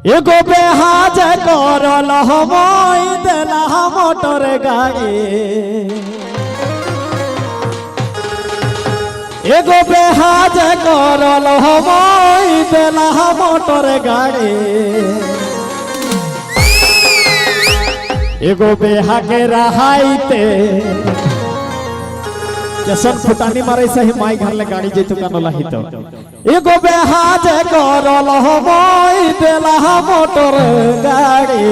एगो बेहाज करल हमई देला मोटर गाड़ी एगो बेहाज करल हमई देला मोटर गाड़ी एगो बेहा के रहाइते जसन फुटानी मारे सही माई घर ले गाड़ी जेतु कानला हित एगो बेहाज करल हमई देला मोटर गाड़ी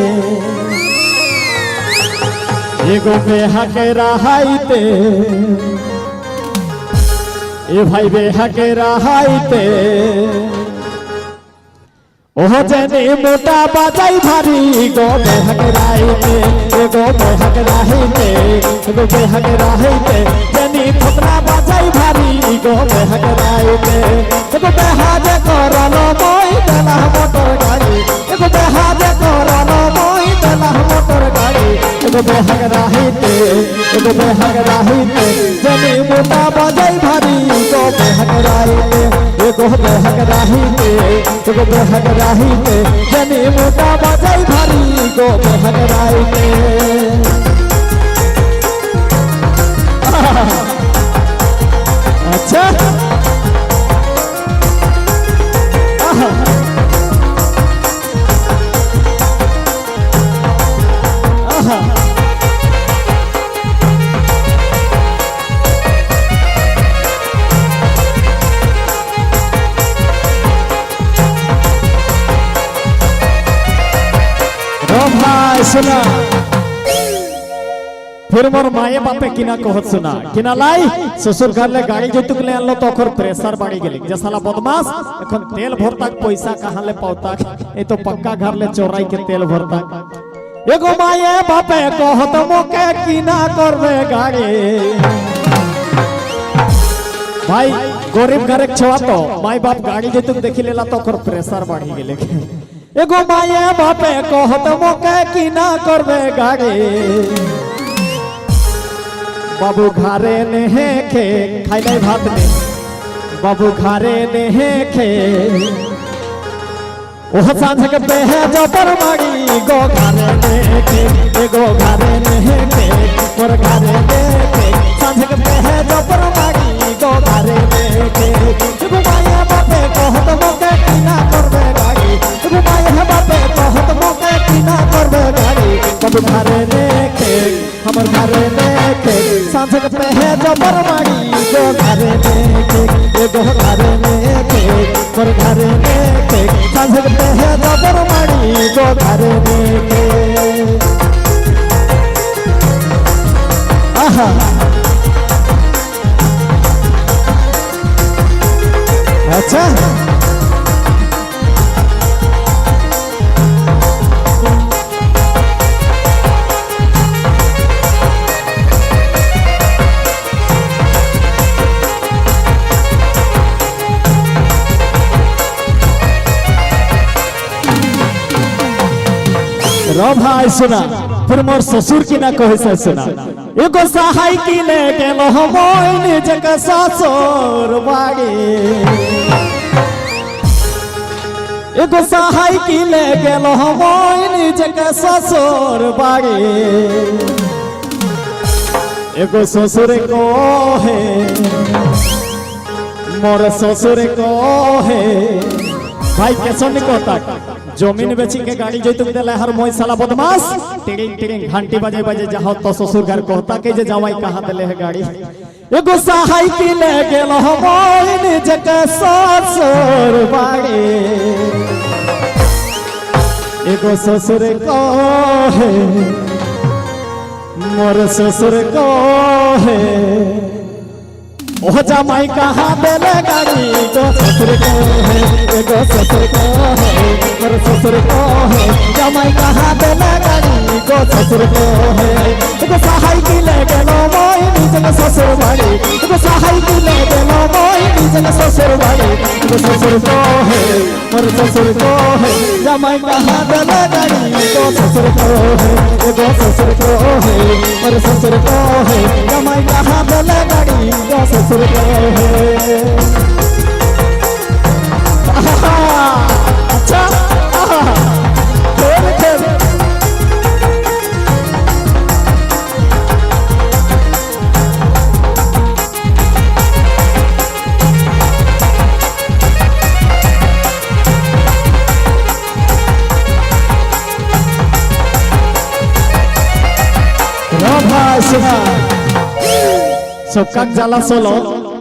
एगो बेहा के रहाइते ए भाई बेहा के रहाइते ओह जने मोटा बाजाई भारी गो बेहक राहिते एगो बेहक राहिते एगो बेहक राहिते जनी फतरा बाजाई भारी गो बेहक राहिते एगो बेहाज करल मोई देला मोटर गाड़ी एगो बेहाज करल मोई देला मोटर गाड़ी एगो बेहक राहिते एगो बेहक राहिते जनी मोटा बाजाई भारी गो बेहक राहिते एगो बेहक राहिते एगो बेहक राहिते जनी मोटा बाजाई भारी गो बेहक राहिते अच्छा सुना फिर मोर माये बापे किना कहत सुना किना लाई ससुर घर ले गाड़ी जेतुक ले आनलो तो ओकर प्रेशर बाड़ी गेली जे साला बदमाश एखन तेल भरता पैसा कहां ले पावता ए तो पक्का घर ले चोराई के तेल भरता एगो माये बापे कहत मोके किना करबे गाड़ी भाई गरीब घर के छवा तो माई बाप गाड़ी जेतुक देखि लेला तो ओकर प्रेशर बाड़ी गेले एगो माये बापे कहत मोके किना करबे गाड़ी बाबू घरे नेहे खे खाई नहीं भात ने बाबू घरे नेहे खे ओह सांझ के बेहे जबर माड़ी गो घरे नेखे एगो घरे नेहे खे मोर घरे नेखे सांझ के बेहे जबर माड़ी गो घरे नेखे एगो माये बापे कहत मोके किना करबे गाड़ी एगो माये बापे कहत मोके किना करबे गाड़ी बाबू घरे नेखे हमर घरे नेखे सांझ के बेहे जबर माड़ी गो घरे नेखे एगो घरे नेखे मोर घरे नेखे सांझ के बेहे जबर माड़ी गो घरे नेखे आहा अच्छा रो भाई सुना फिर मोर ससुर की ना कहे से सुना एगो सहाय की ले गेलो हमोइन जक ससुर बाड़ी एगो सहाय की ले गेलो हमोइन जक ससुर बाड़ी एगो ससुर को है मोर ससुर को है भाई कैसे नहीं कहता जमीन बेची के गाड़ी जो तुम दिला हर मोई साला बदमाश टिरिंग टिरिंग घंटी बजे बजे जाओ तो ससुर घर कहता के जे जावाई कहां दिले है गाड़ी एगो सहाय की ले गेल हमोइन जक ससुर बाड़ी एगो ससुर को है मोर ससुर को है ओह जमाई कहां दिले गाड़ी तो ससुर को है एगो ससुर को है मोर ससुर को है जमाई कहां दिले गाड़ी को ससुर को है एगो सहाय की ले गेलो मोई निजन ससुर बाड़ी एगो सहाय की ले गेलो मोई निजन ससुर बाड़ी एगो ससुर को है मोर ससुर को है जमाई कहां दिले गाड़ी को ससुर को है एगो ससुर को है मोर ससुर को है जमाई कहां दिले गाड़ी को ससुर को है अच्छा सबका जाला सोलो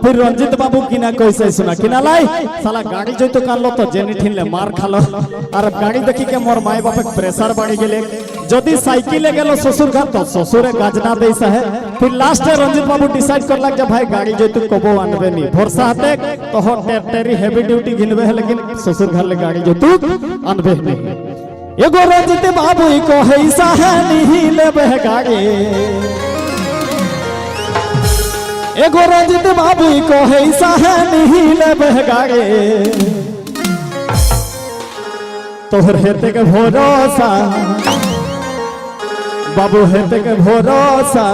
फिर रंजित बाबू किना कैसे सुना किना लाई साला गाड़ी जो तो कालो तो जेनी ठिनले मार खालो और गाड़ी देखी के मोर माई बाप प्रेशर बढ़ी गेले जदि साइकिले गेलो ससुर घर तो ससुरे गाजना देसा है फिर लास्ट रंजित बाबू डिसाइड कर लग जा भाई गाड़ी जो तू कबो आनबे नी भरोसा हते तो हो टेरी हेवी ड्यूटी गिनबे है लेकिन ससुर घर ले गाड़ी जो तू आनबे नहीं एगो रंजित बाबू को हैसा है नहीं लेबे गाड़ी एगो रंजित बाबू को हैसा है नहीं लेबे गाड़ी तोहर हेते के भरोसा बाबू हेते के भरोसा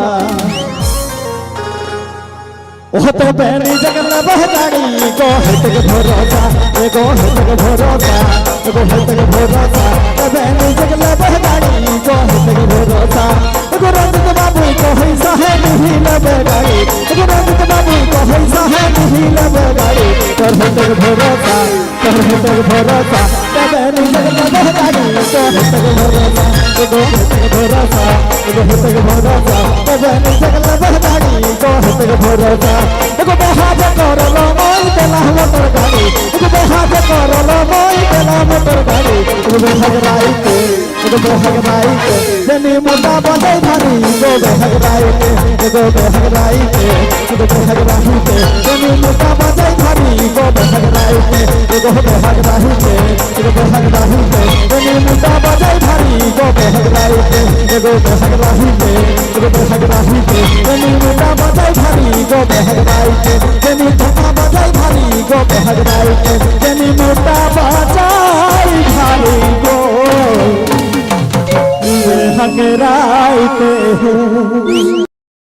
ओहते बेनी जगन बहगाड़ी को हेते के भरोसा एगो हेते के भरोसा एगो हेते के भरोसा बेनी जगन बहगाड़ी को हेते के भरोसा एगो रंजित बाबू को हैसा है नहीं लेबे गाड़ी एगो रंजित बाबू को हैसा है नहीं लेबे गाड़ी तोर हेते के भरोसा तोर हेते के भरोसा बेनी जगन बहगाड़ी को हेते के भरोसा एगो हेते के भरोसा एगो हेते के भरोसा बेनी जगन बहगाड़ी को हेते के भरोसा एगो बहादे करलो मोई देला मोटर गाड़ी एगो बहादे करलो मोई देला मोटर गाड़ी एगो बहगराई के जनी मोटा बजाई धारी एगो बहगराई के एगो बहगराई के जनी मोटा बजाई धारी एगो बहगराई के एगो बहगराई के एगो बहगराई के जनी मोटा बजाई धारी एगो बहगराई के एगो बहगराई के एगो बहगराई के जनी मोटा बजाई धारी एगो बहगराई के जनी मोटा बजाई धारी गो बहगराई के जनी मोटा बजाई धारी गो बहगराई के